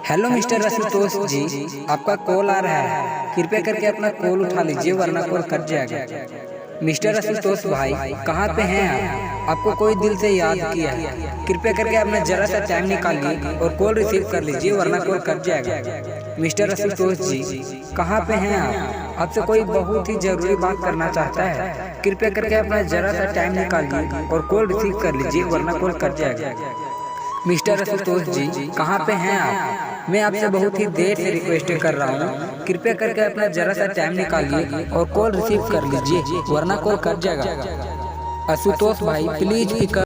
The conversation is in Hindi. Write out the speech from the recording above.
हेलो मिस्टर आशुतोष जी, आपका कॉल आ रहा है। कृपया करके अपना कॉल उठा लीजिए वरना कॉल कट जाएगा। मिस्टर आशुतोष भाई, कहाँ पे हैं आप? आपको कोई दिल से याद किया है। कृपया करके अपना जरा सा टाइम निकालिए और कॉल रिसीव कर लीजिए वरना कॉल कट जाएगा। मिस्टर आशुतोष जी, कहाँ पे हैं आप? आपसे कोई बहुत ही जरूरी बात करना चाहता है। कृपया करके अपना जरा सा टाइम निकालिए और कॉल रिसीव कर लीजिए वरना कॉल कट जाएगा। मिस्टर आशुतोष जी, कहाँ पे हैं आप? मैं आपसे बहुत ही देर से रिक्वेस्ट कर रहा हूँ। कृपया करके अपना जरा सा टाइम निकालिए और कॉल रिसीव कर लीजिए वरना कॉल कट जाएगा। आशुतोष भाई, प्लीज पिक